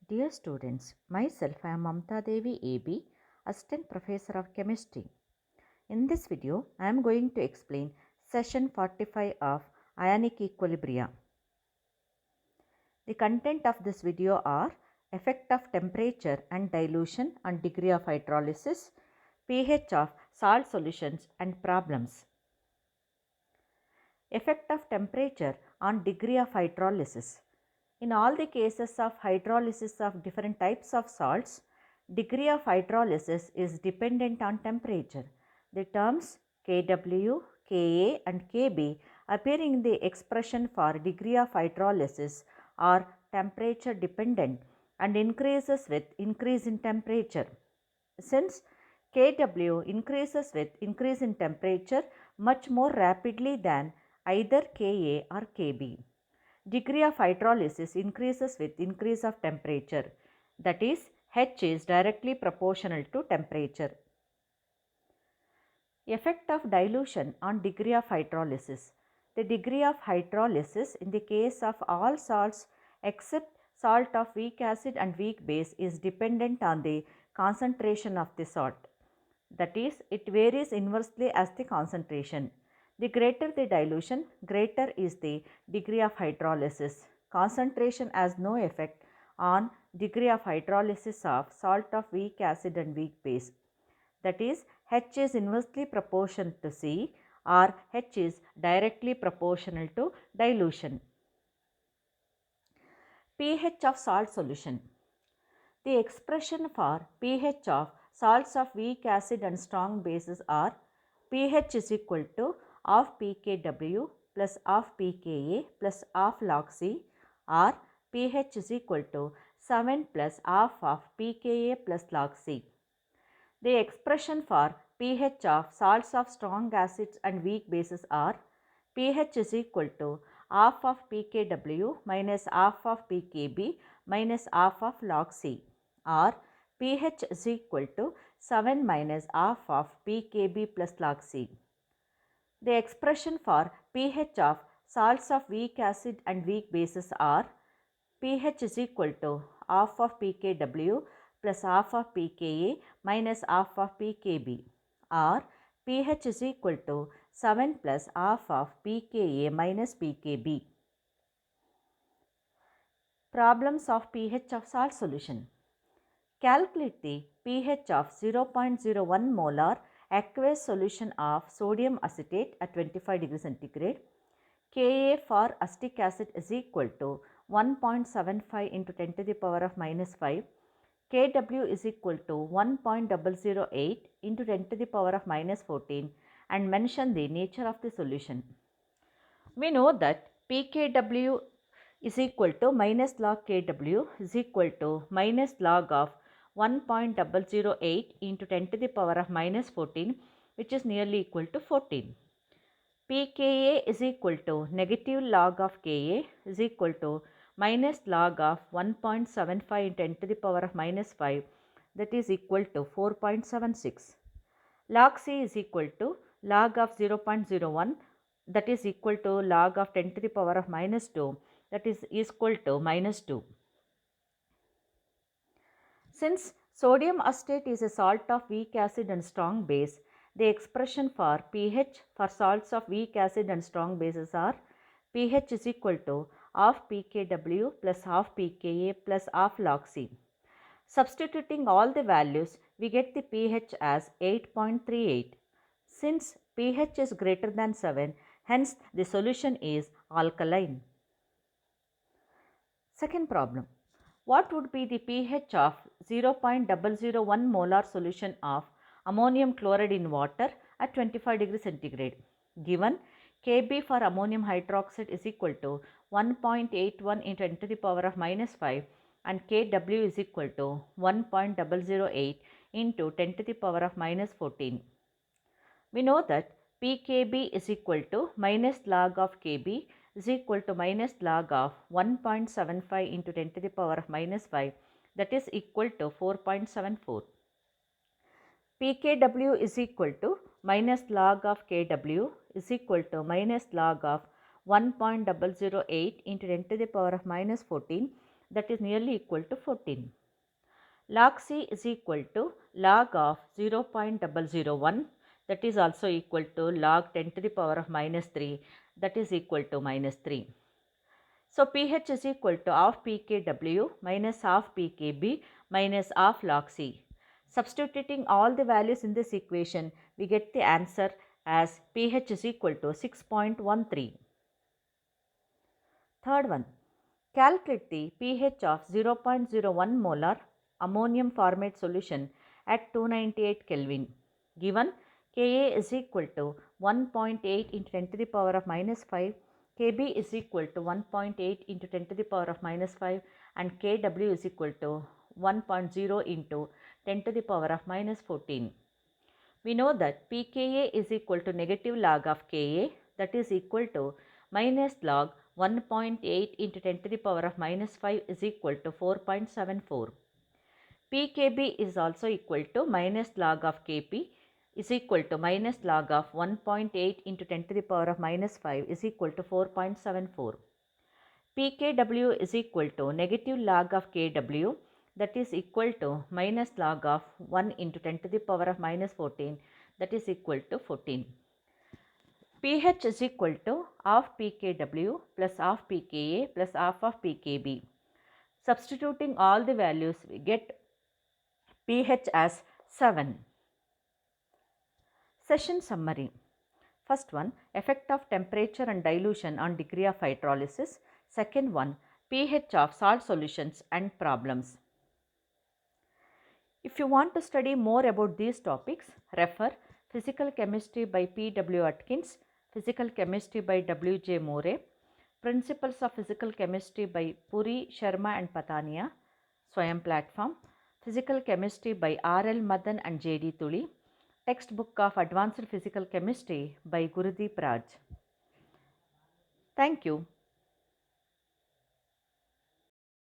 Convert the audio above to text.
Dear students, myself I am Mamta Devi AB, Assistant Professor of Chemistry. In this video, I am going to explain session 45 of Ionic Equilibria. The content of this video are effect of temperature and dilution on degree of hydrolysis, pH of salt solutions and problems. Effect of temperature on degree of hydrolysis. In all the cases of hydrolysis of different types of salts, degree of hydrolysis is dependent on temperature. The terms Kw, Ka and Kb appearing in the expression for degree of hydrolysis are temperature dependent and increases with increase in temperature. Since Kw increases with increase in temperature much more rapidly than either Ka or Kb. Degree of hydrolysis increases with increase of temperature, that is, H is directly proportional to temperature. Effect of dilution on degree of hydrolysis. The degree of hydrolysis in the case of all salts except salt of weak acid and weak base is dependent on the concentration of the salt. That is, it varies inversely as the concentration. The greater the dilution, greater is the degree of hydrolysis. Concentration has no effect on degree of hydrolysis of salt of weak acid and weak base. That is, H is inversely proportional to C or H is directly proportional to dilution. pH of salt solution. The expression for pH of salts of weak acid and strong bases are pH is equal to half pKw plus half pKa plus half log C or pH is equal to 7 plus half of pKa plus log C. The expression for pH of salts of strong acids and weak bases are pH is equal to half of pKw minus half of pKb minus half of log C or pH is equal to 7 minus half of pKb plus log C. The expression for pH of salts of weak acid and weak bases are pH is equal to half of pKw plus half of pKa minus half of pKb or pH is equal to 7 plus half of pKa minus pKb. Problems of pH of salt solution. Calculate the pH of 0.01 molar aqueous solution of sodium acetate at 25 degrees centigrade. Ka for acetic acid is equal to 1.75 into 10 to the power of minus 5. Kw is equal to 1.008 into 10 to the power of minus 14 and mention the nature of the solution. We know that pKw is equal to minus log Kw is equal to minus log of 1.008 into 10 to the power of minus 14, which is nearly equal to 14. pKa is equal to negative log of Ka is equal to minus log of 1.75 into 10 to the power of minus 5, that is equal to 4.76. Log C is equal to log of 0.01, that is equal to log of 10 to the power of minus 2, that is equal to minus 2. Since sodium acetate is a salt of weak acid and strong base, the expression for pH for salts of weak acid and strong bases are pH is equal to half pKw plus half pKa plus half log C. Substituting all the values, we get the pH as 8.38. Since pH is greater than 7, hence the solution is alkaline. Second problem. What would be the pH of 0.001 molar solution of ammonium chloride in water at 25 degrees centigrade? Given Kb for ammonium hydroxide is equal to 1.81 into 10 to the power of minus 5 and Kw is equal to 1.008 into 10 to the power of minus 14. We know that pKb is equal to minus log of Kb is equal to minus log of 1.75 into 10 to the power of minus 5, that is equal to 4.74. pKw is equal to minus log of Kw is equal to minus log of 1.008 into 10 to the power of minus 14, that is nearly equal to 14. Log C is equal to log of 0.001, that is also equal to log 10 to the power of minus 3, that is equal to minus 3. So pH is equal to half pKw minus half pKb minus half log C. Substituting all the values in this equation, we get the answer as pH is equal to 6.13. Third one, calculate the pH of 0.01 molar ammonium formate solution at 298 Kelvin. Given Ka is equal to 1.8 into 10 to the power of minus 5, Kb is equal to 1.8 into 10 to the power of minus 5 and Kw is equal to 1.0 into 10 to the power of minus 14. We know that pKa is equal to negative log of Ka, that is equal to minus log 1.8 into 10 to the power of minus 5 is equal to 4.74. pKb is also equal to minus log of Kp is equal to minus log of 1.8 into 10 to the power of minus 5 is equal to 4.74. pKw is equal to negative log of Kw, that is equal to minus log of 1 into 10 to the power of minus 14, that is equal to 14. pH is equal to half pKw plus half pKa plus half of pKb. Substituting all the values, we get pH as 7. Session summary. First one, effect of temperature and dilution on degree of hydrolysis. Second one, pH of salt solutions and problems. If you want to study more about these topics, refer Physical Chemistry by P.W. Atkins, Physical Chemistry by W.J. More, Principles of Physical Chemistry by Puri, Sharma and Patania, Swayam platform, Physical Chemistry by R.L. Madan and J.D. Tuli, Textbook of Advanced Physical Chemistry by Gurudeep Raj. Thank you.